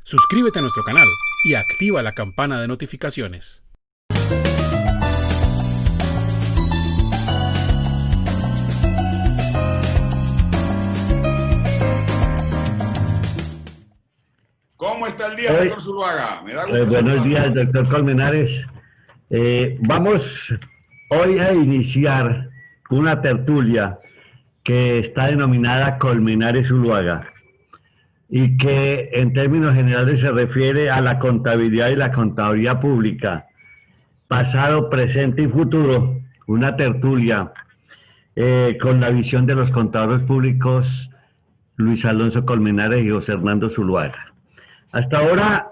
suscríbete a nuestro canal y activa la campana de notificaciones. ¿Cómo está el día, doctor Zuluaga? Me da gusto Buenos saludarlo. días, doctor Colmenares. Vamos hoy a iniciar una tertulia que está denominada Colmenares Zuluaga y que en términos generales se refiere a la contabilidad y la contaduría pública, pasado, presente y futuro. Una tertulia con la visión de los contadores públicos Luis Alonso Colmenares y José Hernando Zuluaga. Hasta ahora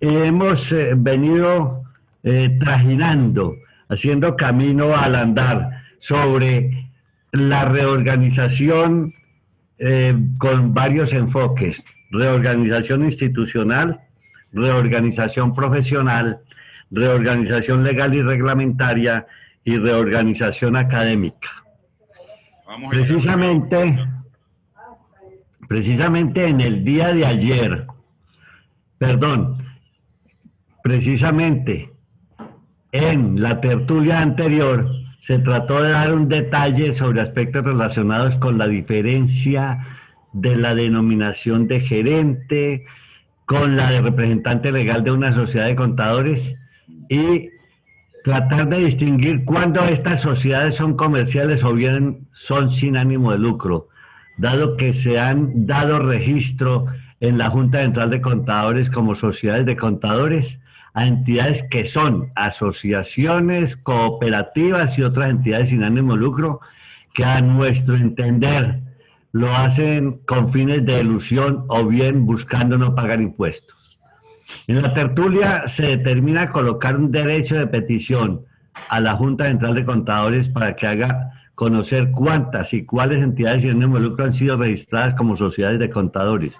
hemos venido trajinando, haciendo camino al andar sobre la reorganización con varios enfoques: reorganización institucional, reorganización profesional, reorganización legal y reglamentaria y reorganización académica. Precisamente en el día de ayer, precisamente en la tertulia anterior, se trató de dar un detalle sobre aspectos relacionados con la diferencia de la denominación de gerente, con la de representante legal de una sociedad de contadores y tratar de distinguir cuándo estas sociedades son comerciales o bien son sin ánimo de lucro, dado que se han dado registro en la Junta Central de Contadores como sociedades de contadores a entidades que son asociaciones, cooperativas y otras entidades sin ánimo de lucro que a nuestro entender lo hacen con fines de elusión o bien buscando no pagar impuestos. En la tertulia se determina colocar un derecho de petición a la Junta Central de Contadores para que haga conocer cuántas y cuáles entidades sin ánimo de lucro han sido registradas como sociedades de contadores.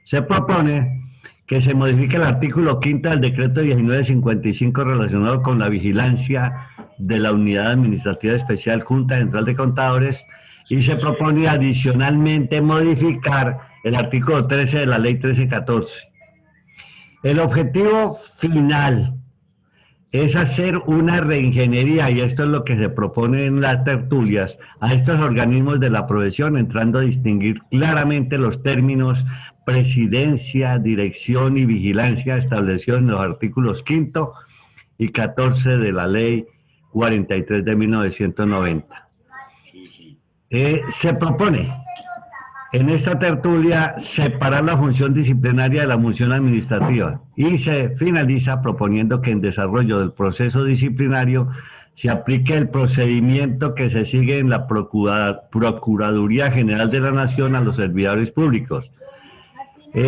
Se propone que se modifique el artículo 5 del decreto 1955 relacionado con la vigilancia de la Unidad Administrativa Especial Junta Central de Contadores y se propone adicionalmente modificar el artículo 13 de la Ley 1314. El objetivo final es hacer una reingeniería, y esto es lo que se propone en las tertulias, a estos organismos de la profesión, entrando a distinguir claramente los términos presidencia, dirección y vigilancia establecidos en los artículos 5 y 14 de la Ley 43 de 1990. Se propone en esta tertulia separar la función disciplinaria de la función administrativa y se finaliza proponiendo que en desarrollo del proceso disciplinario se aplique el procedimiento que se sigue en la Procuraduría General de la Nación a los servidores públicos,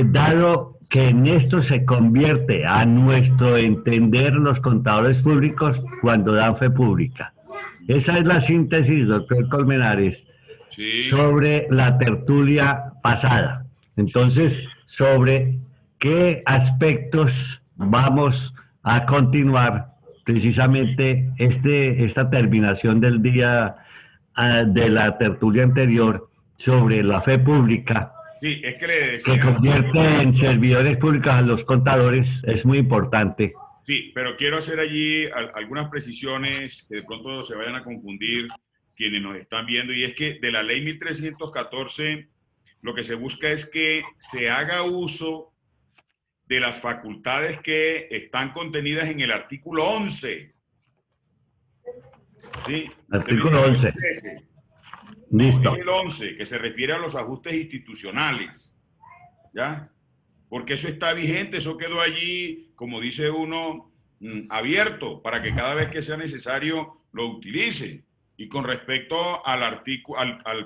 dado que en esto se convierte, a nuestro entender, los contadores públicos cuando dan fe pública. Esa es la síntesis, doctor Colmenares, sobre la tertulia pasada. Entonces, sobre qué aspectos vamos a continuar precisamente esta terminación del día de la tertulia anterior sobre la fe pública. Sí, es que le decía, que convierte en servidores públicos a los contadores, es muy importante. Sí, pero quiero hacer allí algunas precisiones que de pronto se vayan a confundir quienes nos están viendo, y es que de la Ley 1314 lo que se busca es que se haga uso de las facultades que están contenidas en el artículo 11. ¿Sí? Artículo 11. Listo. Es el 11, que se refiere a los ajustes institucionales, ¿ya? Porque eso está vigente, eso quedó allí, como dice uno, abierto para que cada vez que sea necesario lo utilice. Y con respecto al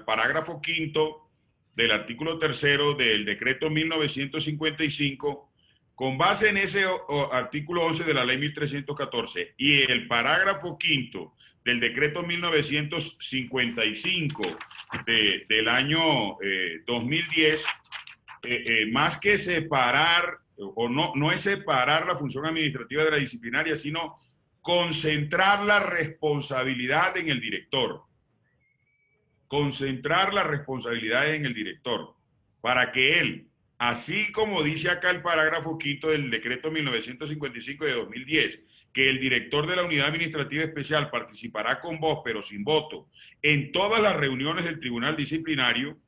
parágrafo quinto del artículo 3 del decreto 1955, con base en ese artículo 11 de la ley 1314 y el parágrafo quinto del decreto 1955 del año 2010, más que separar, o no es separar la función administrativa de la disciplinaria, sino concentrar la responsabilidad en el director. Concentrar las responsabilidades en el director, para que él, así como dice acá el parágrafo quinto del decreto 1955 de 2010, que el director de la Unidad Administrativa Especial participará con voz pero sin voto en todas las reuniones del Tribunal Disciplinario,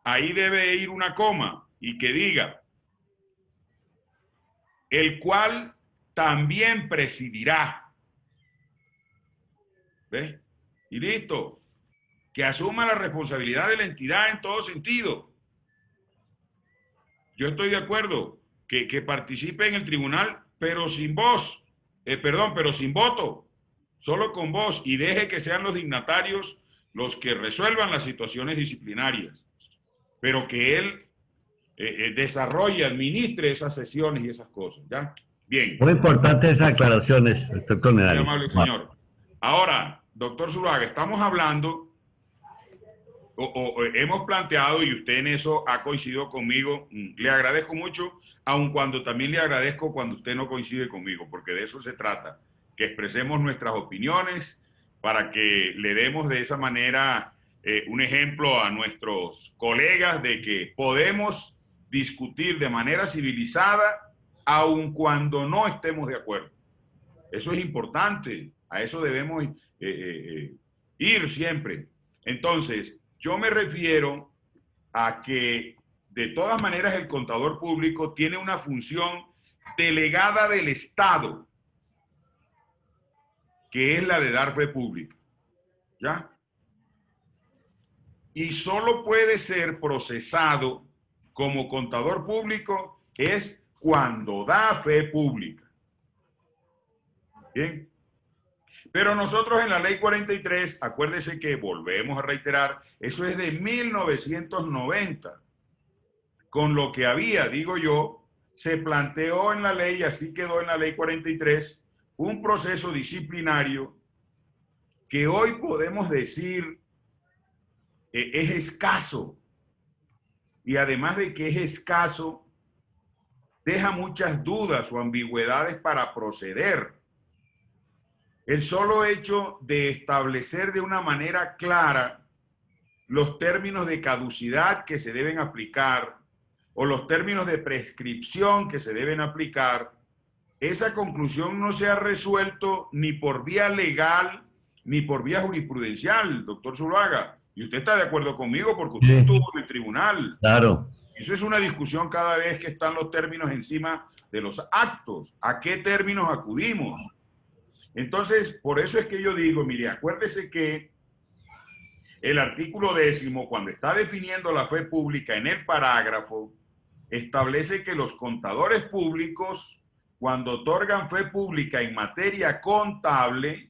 ahí debe ir una coma y que diga, el cual también presidirá. ¿Ves? Y listo. Que asuma la responsabilidad de la entidad en todo sentido. Yo estoy de acuerdo que participe en el tribunal, pero sin voz, pero sin voto, solo con voz, y deje que sean los dignatarios los que resuelvan las situaciones disciplinarias, pero que él desarrolle, administre esas sesiones y esas cosas, ¿ya? Bien. Muy importantes esas aclaraciones, doctor Conedales. Muy amable, señor. Ahora, doctor Zuluaga, estamos hablando o hemos planteado, y usted en eso ha coincidido conmigo, le agradezco mucho, aun cuando también le agradezco cuando usted no coincide conmigo, porque de eso se trata, que expresemos nuestras opiniones para que le demos de esa manera un ejemplo a nuestros colegas de que podemos discutir de manera civilizada, aun cuando no estemos de acuerdo. Eso es importante, a eso debemos ir siempre. Entonces, yo me refiero a que de todas maneras el contador público tiene una función delegada del Estado, que es la de dar fe pública, ¿ya? Y solo puede ser procesado como contador público es cuando da fe pública. Bien. Pero nosotros en la ley 43, acuérdese que volvemos a reiterar, eso es de 1990. Con lo que había, digo yo, se planteó en la ley, así quedó en la ley 43, un proceso disciplinario que hoy podemos decir es escaso. Y además de que es escaso, deja muchas dudas o ambigüedades para proceder. El solo hecho de establecer de una manera clara los términos de caducidad que se deben aplicar o los términos de prescripción que se deben aplicar, esa conclusión no se ha resuelto ni por vía legal ni por vía jurisprudencial, doctor Zuluaga. Y usted está de acuerdo conmigo porque usted estuvo en el tribunal. Claro. Eso es una discusión cada vez que están los términos encima de los actos. ¿A qué términos acudimos? Entonces, por eso es que yo digo, mire, acuérdese que el artículo 10, cuando está definiendo la fe pública en el parágrafo, establece que los contadores públicos, cuando otorgan fe pública en materia contable,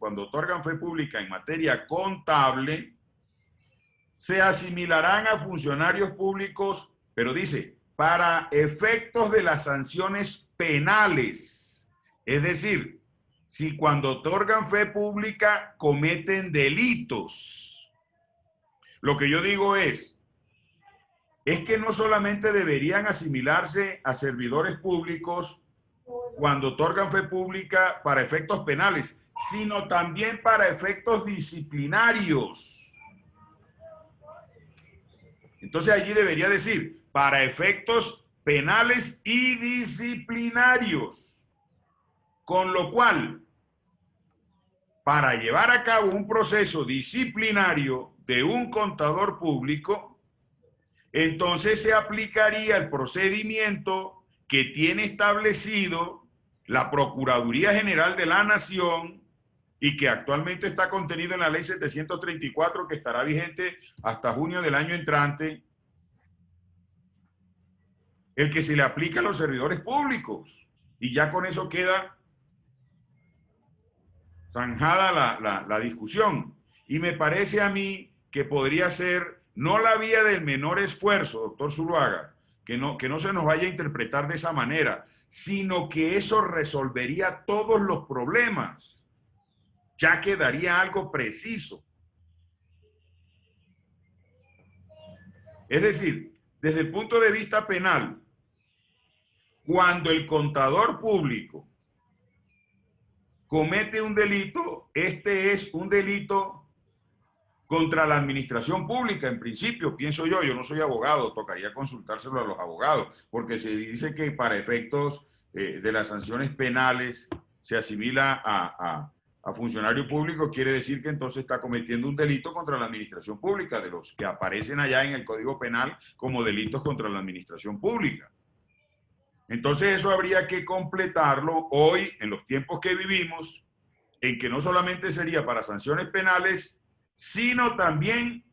se asimilarán a funcionarios públicos, pero dice, para efectos de las sanciones penales. Es decir, si cuando otorgan fe pública cometen delitos. Lo que yo digo es que no solamente deberían asimilarse a servidores públicos cuando otorgan fe pública para efectos penales, sino también para efectos disciplinarios. Entonces allí debería decir, para efectos penales y disciplinarios. Con lo cual, para llevar a cabo un proceso disciplinario de un contador público, entonces se aplicaría el procedimiento que tiene establecido la Procuraduría General de la Nación y que actualmente está contenido en la Ley 734, que estará vigente hasta junio del año entrante, el que se le aplica a los servidores públicos. Y ya con eso queda zanjada la discusión. Y me parece a mí que podría ser no la vía del menor esfuerzo, doctor Zuluaga, que no se nos vaya a interpretar de esa manera, sino que eso resolvería todos los problemas. Ya quedaría algo preciso. Es decir, desde el punto de vista penal, cuando el contador público comete un delito, este es un delito contra la administración pública, en principio, pienso yo no soy abogado, tocaría consultárselo a los abogados, porque se dice que para efectos de las sanciones penales se asimila a funcionario público, quiere decir que entonces está cometiendo un delito contra la administración pública, de los que aparecen allá en el Código Penal como delitos contra la administración pública. Entonces eso habría que completarlo hoy, en los tiempos que vivimos, en que no solamente sería para sanciones penales, sino también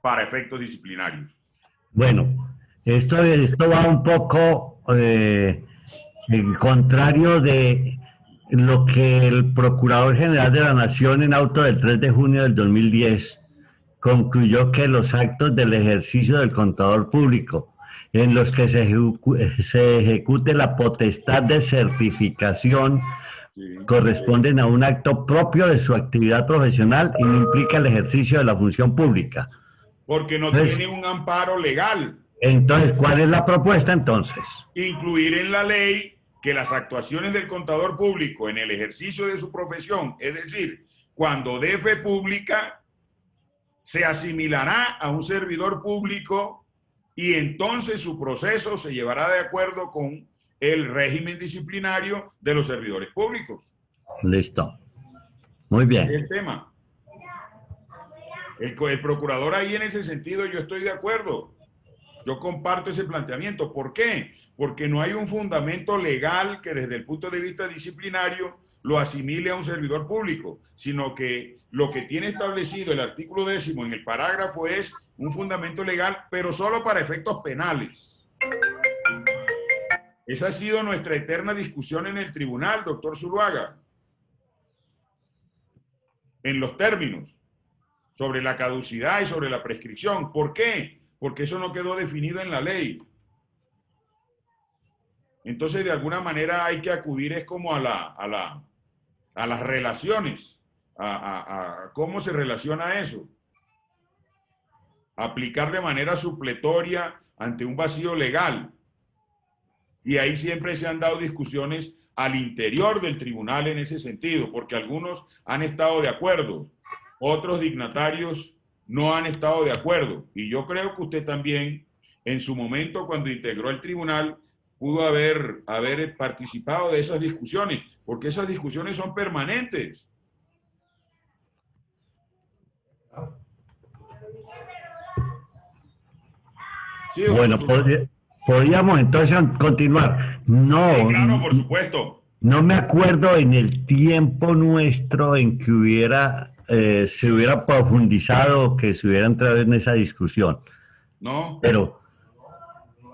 para efectos disciplinarios. Bueno, esto va un poco en contrario de lo que el Procurador General de la Nación en auto del 3 de junio del 2010 concluyó que los actos del ejercicio del contador público en los que se ejecute la potestad de certificación corresponden a un acto propio de su actividad profesional y no implica el ejercicio de la función pública. Porque no tiene un amparo legal. Entonces, ¿cuál es la propuesta entonces? Incluir en la ley que las actuaciones del contador público en el ejercicio de su profesión, es decir, cuando dé fe pública, se asimilará a un servidor público y entonces su proceso se llevará de acuerdo con el régimen disciplinario de los servidores públicos. Listo. Muy bien. Es el tema. El procurador ahí en ese sentido yo estoy de acuerdo. Yo comparto ese planteamiento. ¿Por qué? Porque no hay un fundamento legal que desde el punto de vista disciplinario lo asimile a un servidor público, sino que lo que tiene establecido el artículo 10º en el parágrafo es un fundamento legal, pero solo para efectos penales. Esa ha sido nuestra eterna discusión en el tribunal, doctor Zuluaga, en los términos, sobre la caducidad y sobre la prescripción. ¿Por qué? Porque eso no quedó definido en la ley. Entonces, de alguna manera hay que acudir es como a las relaciones, a cómo se relaciona eso. Aplicar de manera supletoria ante un vacío legal. Y ahí siempre se han dado discusiones al interior del tribunal en ese sentido, porque algunos han estado de acuerdo, otros dignatarios no han estado de acuerdo. Y yo creo que usted también, en su momento, cuando integró el tribunal, pudo haber participado de esas discusiones, porque esas discusiones son permanentes. Sí, bueno, podríamos entonces continuar. No, sí, claro, por supuesto. No me acuerdo en el tiempo nuestro en que se hubiera profundizado, que se hubiera entrado en esa discusión. No.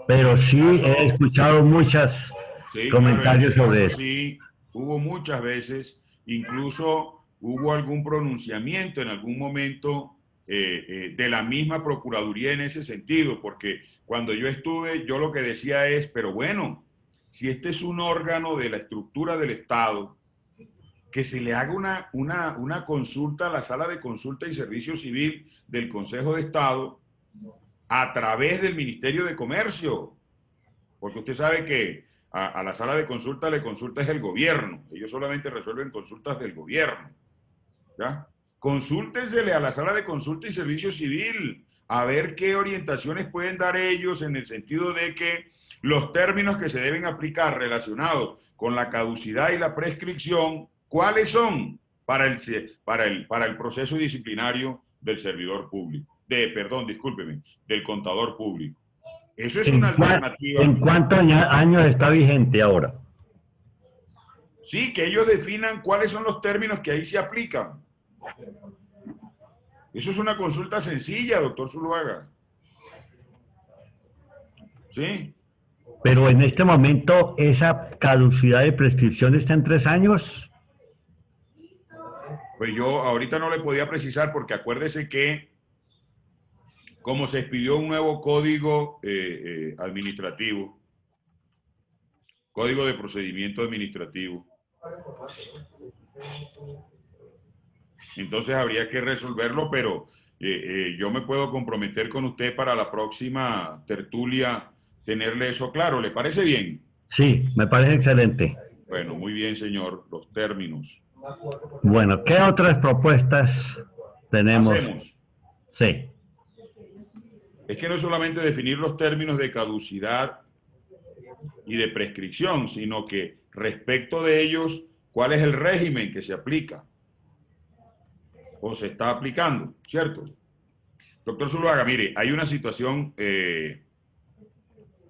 Pero sí he escuchado muchos comentarios sobre eso. Sí, hubo muchas veces, incluso hubo algún pronunciamiento en algún momento de la misma Procuraduría en ese sentido, porque cuando yo estuve, yo lo que decía es, pero bueno, si este es un órgano de la estructura del Estado, que se le haga una consulta a la Sala de Consulta y Servicio Civil del Consejo de Estado a través del Ministerio de Comercio, porque usted sabe que a la Sala de Consulta le consulta es el gobierno, ellos solamente resuelven consultas del gobierno, ¿ya? Consúltensele a la Sala de Consulta y Servicio Civil a ver qué orientaciones pueden dar ellos en el sentido de que los términos que se deben aplicar relacionados con la caducidad y la prescripción, ¿cuáles son para el proceso disciplinario del servidor público? Del contador público. Eso es una alternativa. ¿En cuántos años está vigente ahora? Sí, que ellos definan cuáles son los términos que ahí se aplican. Eso es una consulta sencilla, doctor Zuluaga. ¿Sí? Pero en este momento, ¿esa caducidad de prescripción está en 3 años? Pues yo ahorita no le podía precisar porque acuérdese que como se expidió un nuevo código administrativo, código de procedimiento administrativo, entonces habría que resolverlo, pero yo me puedo comprometer con usted para la próxima tertulia tenerle eso claro. ¿Le parece bien? Sí, me parece excelente. Bueno, muy bien, señor. Los términos. Bueno, ¿qué otras propuestas tenemos? Sí. Es que no es solamente definir los términos de caducidad y de prescripción, sino que respecto de ellos, ¿cuál es el régimen que se aplica o se está aplicando? ¿Cierto? Doctor Zuluaga, mire, hay una situación que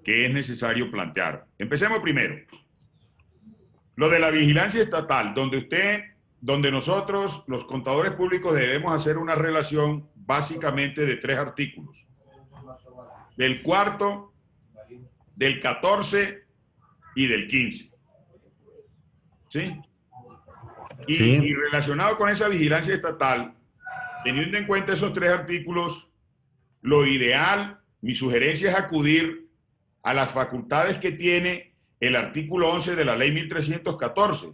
es necesario plantear. Empecemos primero. Lo de la vigilancia estatal, donde nosotros, los contadores públicos, debemos hacer una relación básicamente de 3 artículos. Del 4º, del 14 y del 15. ¿Sí? Y relacionado con esa vigilancia estatal, teniendo en cuenta esos 3 artículos, lo ideal, mi sugerencia es acudir a las facultades que tiene el artículo 11 de la ley 1314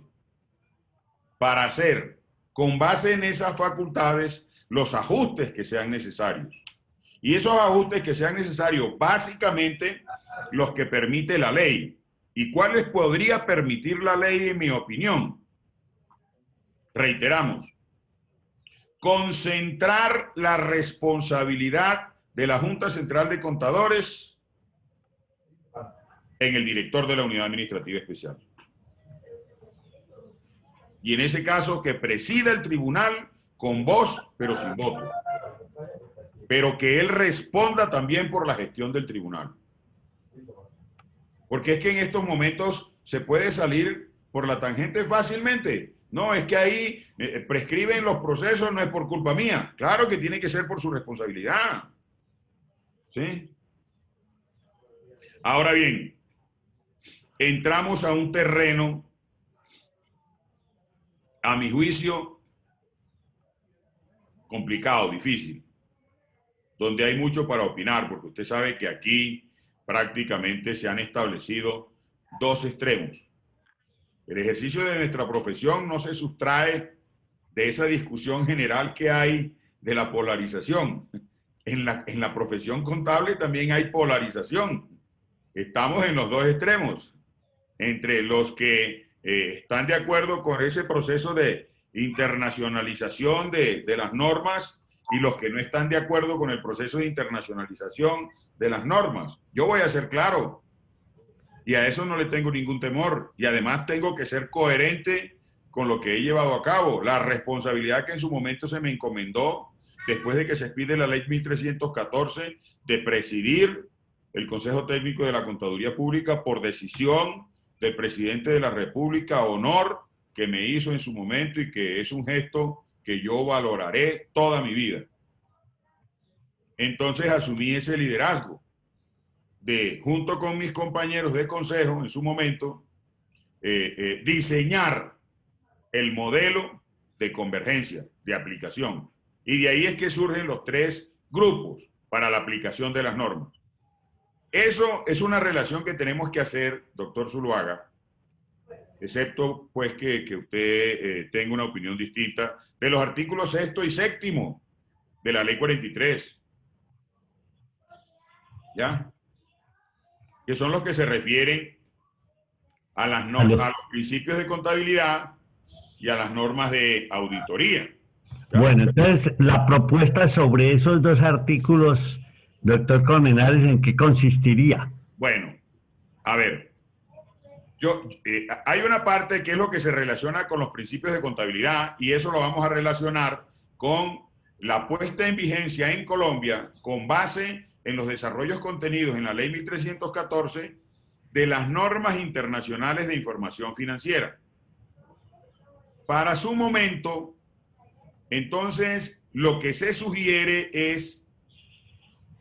para hacer, con base en esas facultades, los ajustes que sean necesarios. Y esos ajustes que sean necesarios, básicamente, los que permite la ley. ¿Y cuáles podría permitir la ley, en mi opinión? Reiteramos, concentrar la responsabilidad de la Junta Central de Contadores en el director de la Unidad Administrativa Especial. Y en ese caso, que presida el tribunal con voz, pero sin voto. Pero que él responda también por la gestión del tribunal. Porque es que en estos momentos se puede salir por la tangente fácilmente. No, es que ahí prescriben los procesos, no es por culpa mía. Claro que tiene que ser por su responsabilidad. ¿Sí? Ahora bien, entramos a un terreno, a mi juicio, complicado, difícil, donde hay mucho para opinar, porque usted sabe que aquí prácticamente se han establecido 2 extremos. El ejercicio de nuestra profesión no se sustrae de esa discusión general que hay de la polarización. En la profesión contable también hay polarización. Estamos en los 2 extremos, entre los que están de acuerdo con ese proceso de internacionalización de las normas y los que no están de acuerdo con el proceso de internacionalización de las normas. Yo voy a ser claro, y a eso no le tengo ningún temor, y además tengo que ser coherente con lo que he llevado a cabo. La responsabilidad que en su momento se me encomendó, después de que se expide la ley 1314, de presidir el Consejo Técnico de la Contaduría Pública por decisión del presidente de la República, honor que me hizo en su momento y que es un gesto que yo valoraré toda mi vida. Entonces asumí ese liderazgo de, junto con mis compañeros de consejo en su momento, diseñar el modelo de convergencia, de aplicación. Y de ahí es que surgen los 3 grupos para la aplicación de las normas. Eso es una relación que tenemos que hacer, doctor Zuluaga, excepto pues que usted tenga una opinión distinta, de los artículos 6º y 7º de la ley 43. ¿Ya? Que son los que se refieren a las normas, a los principios de contabilidad y a las normas de auditoría. ¿Ya? Bueno, entonces la propuesta sobre esos 2 artículos, doctor Colmenares, ¿en qué consistiría? Bueno, a ver, hay una parte que es lo que se relaciona con los principios de contabilidad, y eso lo vamos a relacionar con la puesta en vigencia en Colombia con base en los desarrollos contenidos en la ley 1314 de las normas internacionales de información financiera. Para su momento, entonces, lo que se sugiere es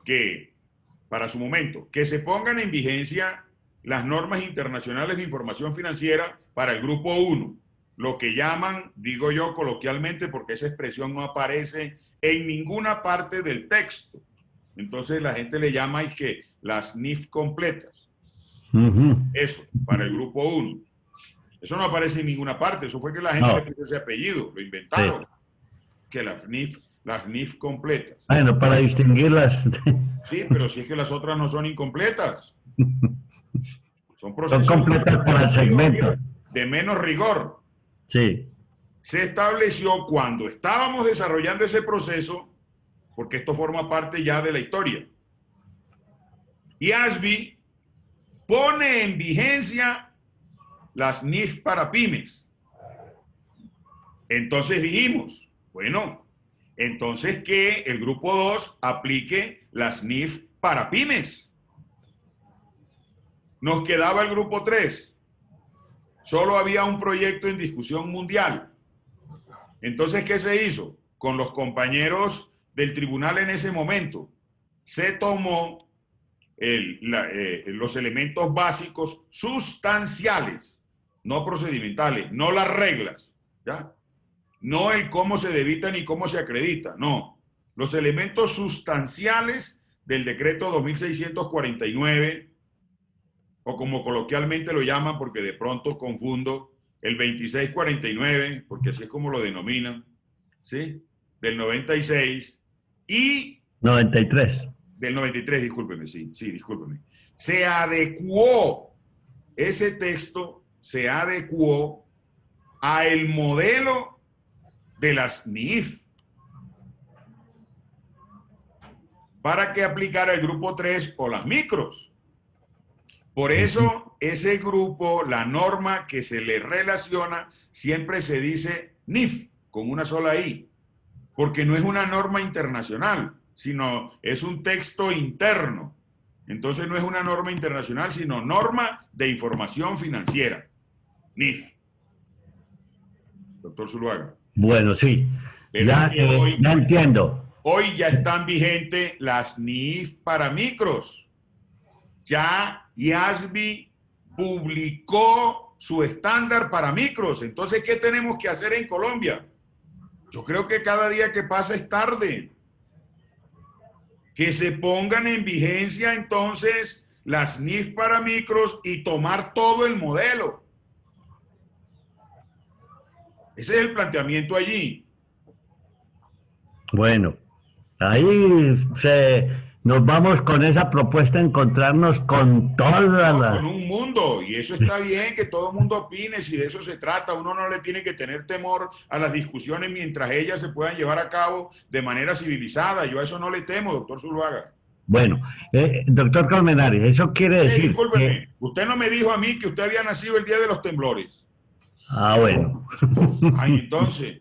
que, para su momento, que se pongan en vigencia las normas internacionales de información financiera para el grupo 1, lo que llaman, digo yo coloquialmente, porque esa expresión no aparece en ninguna parte del texto. Entonces la gente le llama y que las NIF completas. Eso, para el grupo 1. Eso no aparece en ninguna parte, eso fue que la gente le puso ese apellido, lo inventaron. Sí. Que las NIF completas. Bueno, para distinguirlas. Sí, pero si es que las otras no son incompletas. Son procesos completas para el segmento. De menos rigor. Sí. Se estableció cuando estábamos desarrollando ese proceso porque esto forma parte ya de la historia. Y ASBI pone en vigencia las NIF para pymes. Entonces dijimos, bueno, entonces que el grupo 2 aplique las NIF para pymes. Nos quedaba el grupo 3. Solo había un proyecto en discusión mundial. Entonces, ¿qué se hizo? Con los compañeros del tribunal en ese momento, se tomó los elementos básicos sustanciales, no procedimentales, no las reglas, ¿ya? No el cómo se debita ni cómo se acredita, no. Los elementos sustanciales del decreto 2649, o como coloquialmente lo llaman, porque de pronto confundo, el 2649, porque así es como lo denominan, ¿sí? Del 96 y... 93. Del 93, discúlpeme, sí, discúlpeme. Se adecuó, ese texto se adecuó a el modelo de las NIF para que aplicara el grupo 3 o las micros. Por eso, ese grupo, la norma que se le relaciona, siempre se dice NIF, con una sola I, porque no es una norma internacional, sino es un texto interno. Entonces no es una norma internacional, sino norma de información financiera, NIF. Doctor Zuluaga. Bueno, sí, ya entiendo. Hoy ya están vigentes las NIF para micros. Ya IASBI publicó su estándar para micros. Entonces, ¿qué tenemos que hacer en Colombia? Yo creo que cada día que pasa es tarde. Que se pongan en vigencia entonces las NIF para micros y tomar todo el modelo. Ese es el planteamiento allí. Bueno, ahí nos vamos con esa propuesta a encontrarnos con todas las... Con un mundo, y eso está bien, que todo el mundo opine, si de eso se trata. Uno no le tiene que tener temor a las discusiones mientras ellas se puedan llevar a cabo de manera civilizada. Yo a eso no le temo, doctor Zuluaga. Bueno, doctor Colmenares, eso quiere decir... Discúlpeme, usted no me dijo a mí que usted había nacido el día de los temblores. Ah, bueno. Ay, entonces.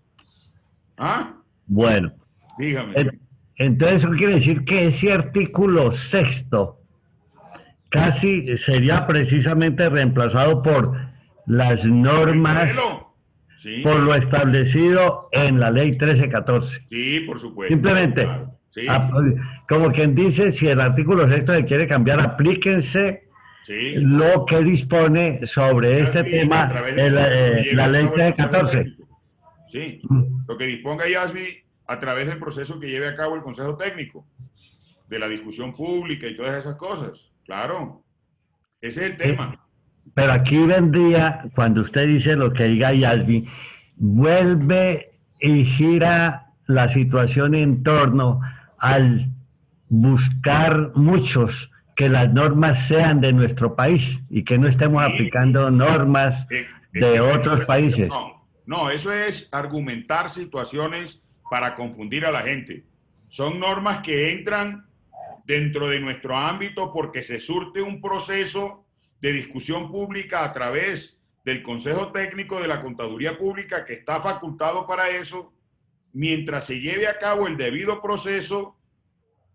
¿Ah? Bueno. Dígame. Entonces, eso quiere decir que ese artículo 6º casi sería precisamente reemplazado por las normas, sí, por lo establecido en la ley 1314. Sí, por supuesto. Simplemente, Claro, sí. Como quien dice, si el artículo 6º se quiere cambiar, aplíquense lo que dispone sobre este tema la ley 1314. Sí, lo que disponga IASBI a través del proceso que lleve a cabo el Consejo Técnico, de la discusión pública y todas esas cosas. Claro, ese es el tema. Pero aquí vendría, cuando usted dice lo que diga IASBI, vuelve y gira la situación en torno al buscar muchos que las normas sean de nuestro país y que no estemos aplicando normas de otros países. No, eso es argumentar situaciones para confundir a la gente. Son normas que entran dentro de nuestro ámbito porque se surte un proceso de discusión pública a través del Consejo Técnico de la Contaduría Pública, que está facultado para eso, mientras se lleve a cabo el debido proceso,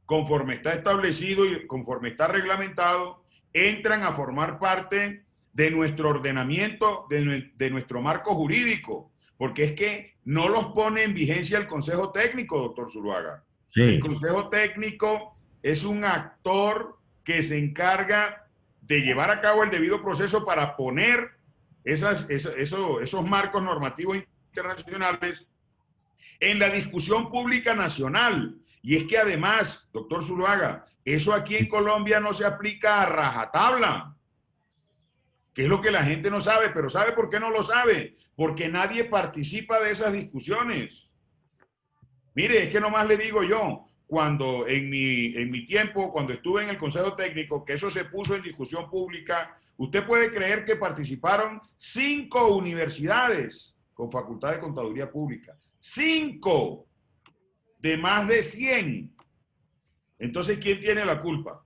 conforme está establecido y conforme está reglamentado, entran a formar parte de nuestro ordenamiento, de nuestro marco jurídico, porque es que no los pone en vigencia el Consejo Técnico, doctor Zuluaga. Sí. El Consejo Técnico es un actor que se encarga de llevar a cabo el debido proceso para poner esos marcos normativos internacionales en la discusión pública nacional. Y es que además, doctor Zuluaga, eso aquí en Colombia no se aplica a rajatabla, que es lo que la gente no sabe, pero ¿sabe por qué no lo sabe? Porque nadie participa de esas discusiones. Mire, es que nomás le digo yo, cuando en mi tiempo, cuando estuve en el Consejo Técnico, que eso se puso en discusión pública, usted puede creer que participaron 5 universidades con facultad de contaduría pública. 5. de más de 100. Entonces, ¿quién tiene la culpa?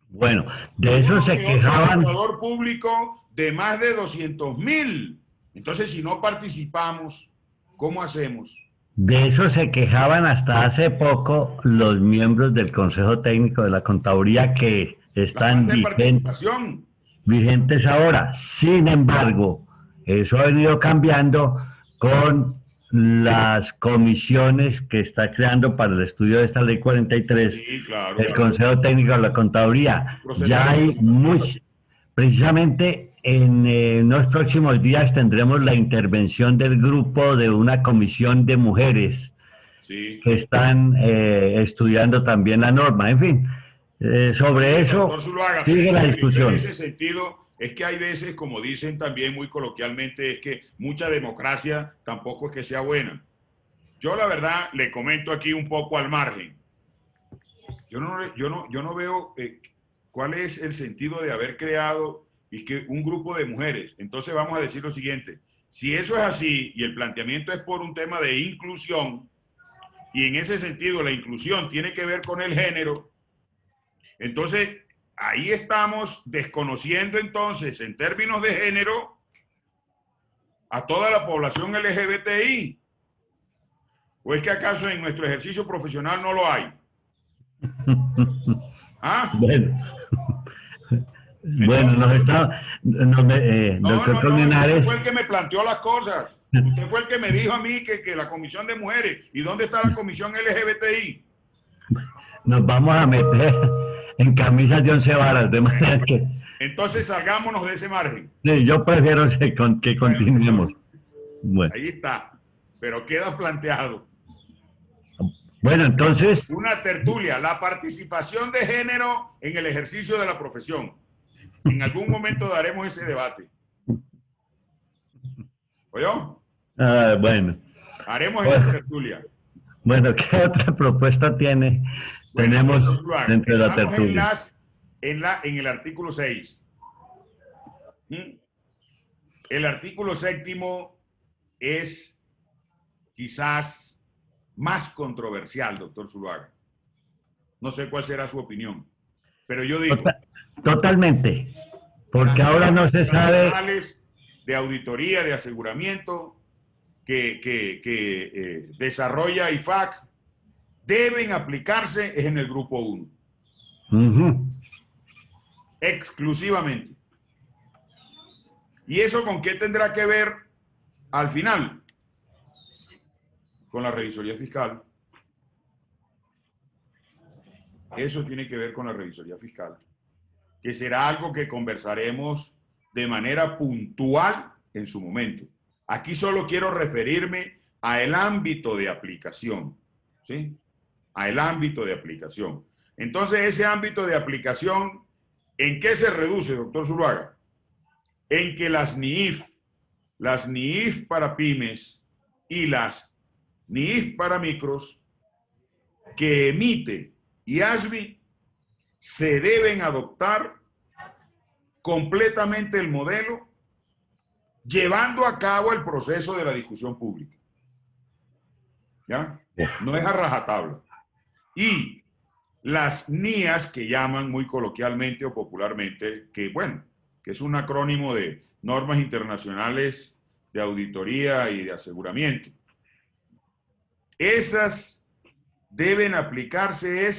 Bueno, de eso se quejaban. Un contador público de más de 200.000. Entonces, si no participamos, ¿cómo hacemos? De eso se quejaban hasta hace poco los miembros del Consejo Técnico de la Contaduría que están vigentes ahora. Sin embargo, eso ha venido cambiando con las comisiones que está creando para el estudio de esta ley 43, sí, claro, el Consejo Técnico de la Contaduría. Ya hay precisamente en los próximos días tendremos la intervención del grupo de una comisión de mujeres que están estudiando también la norma. En fin, sobre eso sigue la discusión. En ese sentido, es que hay veces, como dicen también muy coloquialmente, es que mucha democracia tampoco es que sea buena. Yo la verdad le comento aquí un poco al margen. Yo no veo cuál es el sentido de haber creado y que un grupo de mujeres. Entonces vamos a decir lo siguiente: si eso es así y el planteamiento es por un tema de inclusión, y en ese sentido la inclusión tiene que ver con el género, entonces ahí estamos desconociendo entonces en términos de género a toda la población LGBTI. ¿O es que acaso en nuestro ejercicio profesional no lo hay? ¿Ah? Bueno, doctor Colmenares. Usted fue el que me planteó las cosas. Usted fue el que me dijo a mí que la comisión de mujeres. ¿Y dónde está la comisión LGBTI? Nos vamos a meter en camisas de 11 varas, de manera que... Entonces salgámonos de ese margen. Sí, yo prefiero que continuemos. Bueno. Ahí está, pero queda planteado. Bueno, entonces... Una tertulia, la participación de género en el ejercicio de la profesión. En algún momento daremos ese debate. ¿Oyó? Bueno. Haremos esa tertulia. Bueno, ¿qué otra propuesta tiene? Tenemos dentro de la tertulia. En el artículo 6. El artículo 7 es quizás más controversial, doctor Zuluaga. No sé cuál será su opinión, pero yo digo... Totalmente, porque ahora no se sabe... De auditoría, de aseguramiento que desarrolla IFAC deben aplicarse en el grupo 1. Exclusivamente. ¿Y eso con qué tendrá que ver al final? Con la revisoría fiscal. Eso tiene que ver con la revisoría fiscal, que será algo que conversaremos de manera puntual en su momento. Aquí solo quiero referirme al ámbito de aplicación, ¿sí? Al ámbito de aplicación. Entonces, ese ámbito de aplicación, ¿en qué se reduce, doctor Zuluaga? En que las NIIF para pymes y las NIIF para micros que emite IASBI se deben adoptar completamente el modelo, llevando a cabo el proceso de la discusión pública. ¿Ya? No es a rajatabla. Y las NIAS, que llaman muy coloquialmente o popularmente, que bueno, que es un acrónimo de normas internacionales de auditoría y de aseguramiento. Esas deben aplicarse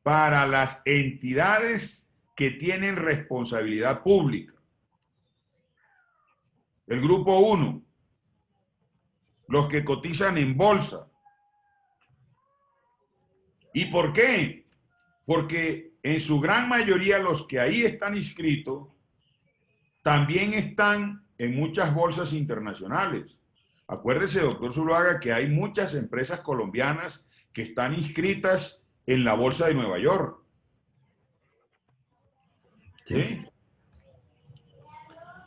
para las entidades que tienen responsabilidad pública. El grupo 1, los que cotizan en bolsa. ¿Y por qué? Porque en su gran mayoría los que ahí están inscritos también están en muchas bolsas internacionales. Acuérdese, doctor Zuluaga, que hay muchas empresas colombianas que están inscritas en la bolsa de Nueva York. ¿Sí?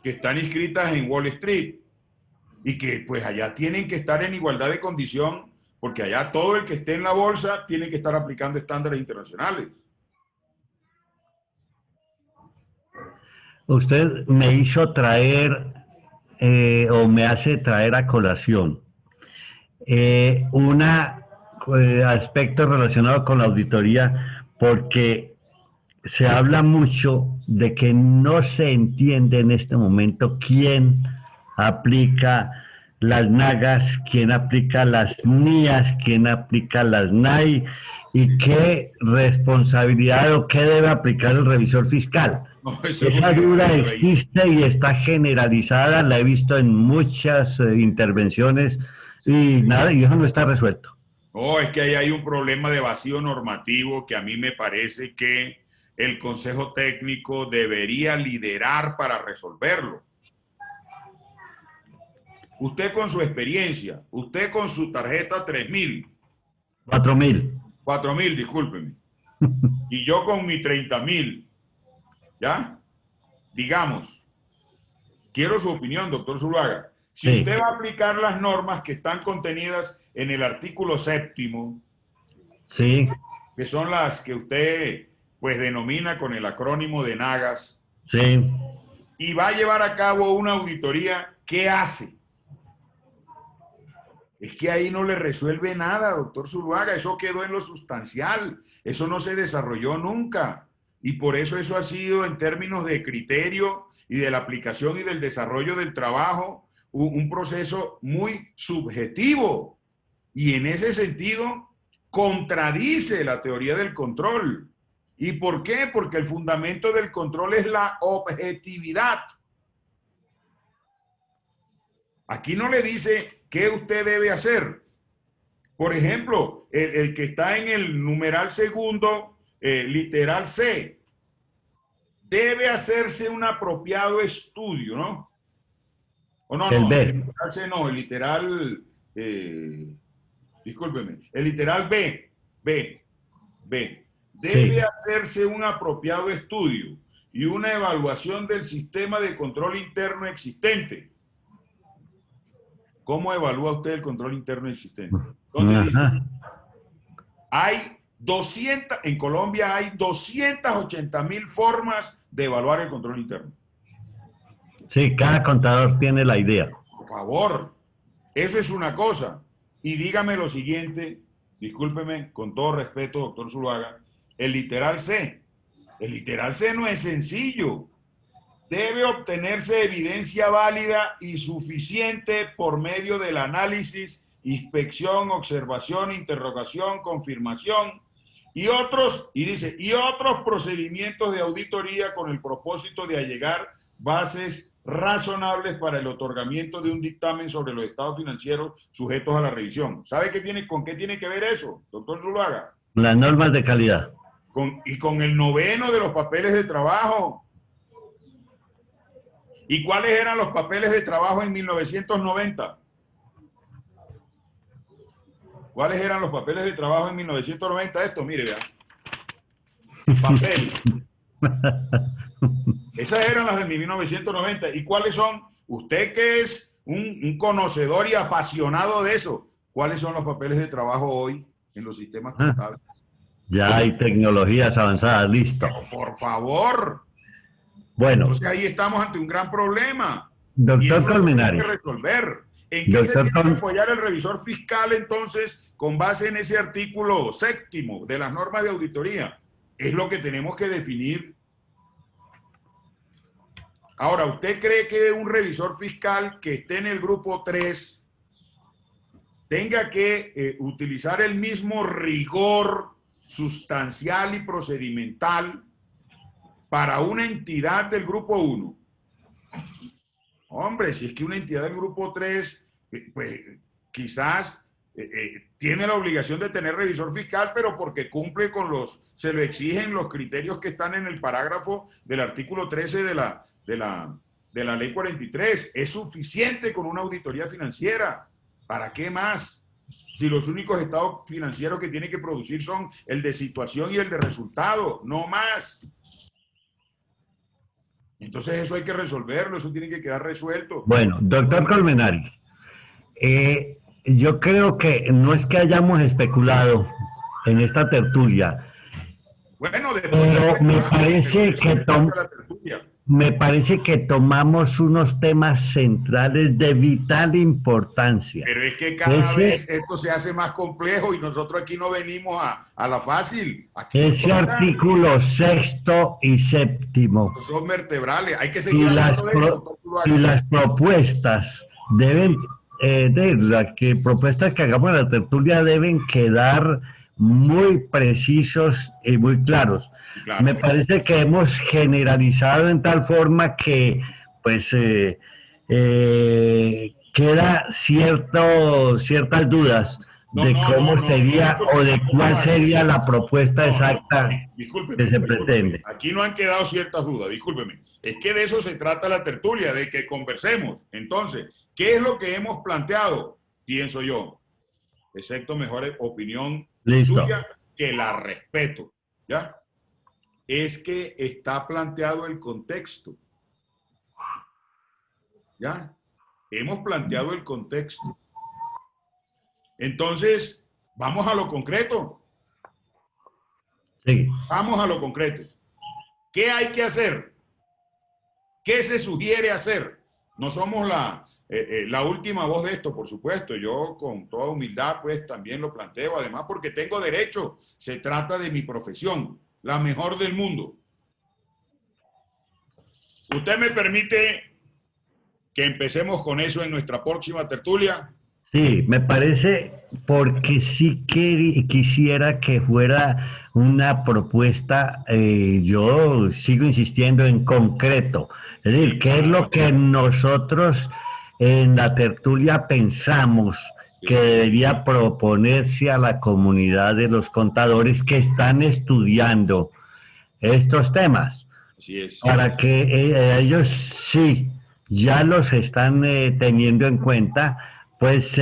Que están inscritas en Wall Street y que pues allá tienen que estar en igualdad de condición, porque allá todo el que esté en la bolsa tiene que estar aplicando estándares internacionales. Usted me hizo traer o me hace traer a colación una aspectos relacionados con la auditoría, porque se habla mucho de que no se entiende en este momento quién aplica las nagas, quién aplica las NIAS, quién aplica las NAI y qué responsabilidad o qué debe aplicar el revisor fiscal. No, eso es Esa un duda error, existe y está generalizada, la he visto en muchas intervenciones y nada, y eso no está resuelto. No, es que ahí hay un problema de vacío normativo que a mí me parece que el Consejo Técnico debería liderar para resolverlo. Usted con su experiencia, usted con su tarjeta 3.000. 4.000. 4.000, discúlpeme. Y yo con mi 30.000. ¿Ya? Digamos, quiero su opinión, doctor Zuluaga. Si Sí. usted va a aplicar las normas que están contenidas en el artículo 7º, Sí, que son las que usted pues denomina con el acrónimo de NAGAS, sí. y va a llevar a cabo una auditoría, ¿qué hace? Es que ahí no le resuelve nada, doctor Zuluaga. Eso quedó en lo sustancial. Eso no se desarrolló nunca. Y por eso ha sido, en términos de criterio y de la aplicación y del desarrollo del trabajo, un proceso muy subjetivo. Y en ese sentido, contradice la teoría del control. ¿Y por qué? Porque el fundamento del control es la objetividad. Aquí no le dice qué usted debe hacer. Por ejemplo, el que está en el numeral segundo, literal C, debe hacerse un apropiado estudio, ¿no? O no, El no, B. el literal C no, el literal, discúlpeme, el literal B. Debe Sí. hacerse un apropiado estudio y una evaluación del sistema de control interno existente. ¿Cómo evalúa usted el control interno existente? ¿Dónde dice? Ajá. Hay 200, en Colombia hay 280.000 formas de evaluar el control interno. Sí, cada contador tiene la idea. Por favor, eso es una cosa. Y dígame lo siguiente, discúlpeme, con todo respeto, doctor Zuluaga, el literal C. El literal C no es sencillo. Debe obtenerse evidencia válida y suficiente por medio del análisis, inspección, observación, interrogación, confirmación y otros procedimientos de auditoría con el propósito de allegar bases razonables para el otorgamiento de un dictamen sobre los estados financieros sujetos a la revisión. ¿Sabe con qué tiene que ver eso, doctor Zuluaga? Las normas de calidad. Con el 9º de los papeles de trabajo. ¿Y cuáles eran los papeles de trabajo en 1990? ¿Cuáles eran los papeles de trabajo en 1990? Esto, mire, vea. Papel. Esas eran las de 1990. ¿Y cuáles son? Usted que es un conocedor y apasionado de eso, ¿cuáles son los papeles de trabajo hoy en los sistemas contables? Ya hay tecnologías avanzadas, listo. Por favor. Bueno, Entonces ahí estamos ante un gran problema. doctor Y eso es lo que Colmenares. hay que resolver. ¿En qué Doctor se tiene que Col- apoyar el revisor fiscal entonces con base en ese artículo 7º de las normas de auditoría? Es lo que tenemos que definir. Ahora, ¿usted cree que un revisor fiscal que esté en el grupo 3 tenga que utilizar el mismo rigor sustancial y procedimental para una entidad del grupo 1? Hombre, si es que una entidad del grupo 3, pues quizás tiene la obligación de tener revisor fiscal, pero porque cumple con se lo exigen los criterios que están en el parágrafo del artículo 13 de la ley 43. Es suficiente con una auditoría financiera. ¿Para qué más? Si los únicos estados financieros que tiene que producir son el de situación y el de resultado, no más. Entonces eso hay que resolverlo, eso tiene que quedar resuelto. Bueno, doctor Colmenares, yo creo que no es que hayamos especulado en esta tertulia, Bueno, pero me parece que me parece que tomamos unos temas centrales de vital importancia. Pero es que cada vez esto se hace más complejo y nosotros aquí no venimos a la fácil. Aquí ese artículo 6º y 7º son vertebrales. Hay que y seguir las, hablando de esto. y las propuestas deben, propuestas que hagamos en la tertulia deben quedar muy precisos y muy claros. Claro. Me parece que hemos generalizado en tal forma que pues queda ciertas dudas de cómo sería o de cuál sería la propuesta exacta que se pretende. Aquí no han quedado ciertas dudas, discúlpeme. Es que de eso se trata la tertulia, de que conversemos. Entonces, ¿qué es lo que hemos planteado? Pienso yo, excepto mejor opinión suya, que la respeto, ¿ya? Es que está planteado el contexto. ¿Ya? Hemos planteado el contexto. Entonces, vamos a lo concreto. Sí. Vamos a lo concreto. ¿Qué hay que hacer? ¿Qué se sugiere hacer? No somos la última voz de esto, por supuesto. Yo con toda humildad pues también lo planteo, además porque tengo derecho. Se trata de mi profesión, la mejor del mundo. ¿Usted me permite que empecemos con eso en nuestra próxima tertulia? Sí, me parece, porque sí quisiera que fuera una propuesta, yo sigo insistiendo en concreto, es decir, ¿qué es lo que nosotros en la tertulia pensamos que debería proponerse a la comunidad de los contadores que están estudiando estos temas? Así es. Para que ellos sí ya los están teniendo en cuenta, pues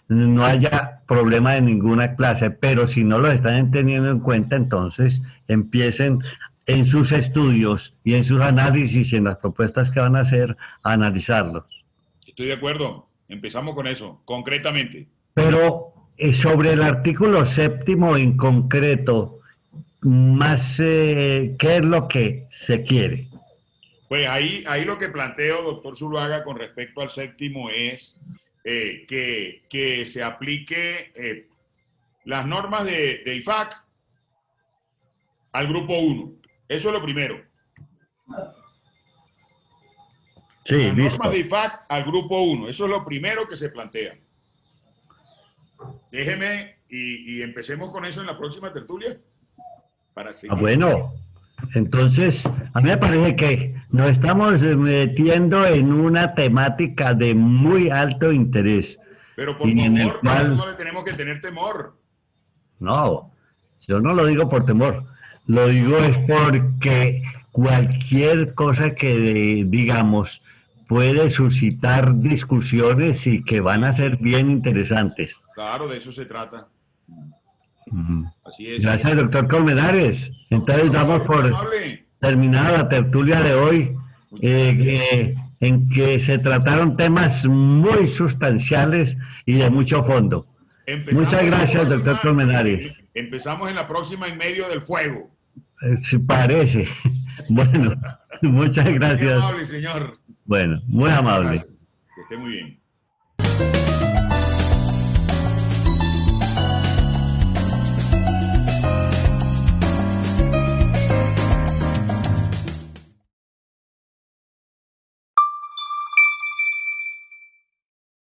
no haya problema de ninguna clase, pero si no los están teniendo en cuenta, entonces empiecen en sus estudios y en sus análisis y en las propuestas que van a hacer, a analizarlos. Estoy de acuerdo, empezamos con eso, concretamente. Pero sobre el artículo 7º en concreto, más ¿qué es lo que se quiere? Pues ahí lo que planteo, doctor Zuluaga, con respecto al 7º es que se aplique las normas de IFAC al grupo 1. Eso es lo primero. Sí, las listo. normas de IFAC al grupo 1. Eso es lo primero que se plantea. Déjeme y empecemos con eso en la próxima tertulia. Para seguir. Bueno, entonces, a mí me parece que nos estamos metiendo en una temática de muy alto interés. Pero por y favor, para eso no le tenemos que tener temor. No, yo no lo digo por temor, lo digo es porque cualquier cosa que digamos puede suscitar discusiones y que van a ser bien interesantes. Claro, de eso se trata. Así es. Gracias, doctor Colmenares. Entonces damos por terminada la tertulia de hoy, en que se trataron temas muy sustanciales y de mucho fondo. Muchas gracias, doctor Colmenares. Empezamos en la próxima en medio del fuego. Sí, parece. Bueno, muchas gracias. Muy amable, señor. Bueno, muy amable. Gracias. Que esté muy bien.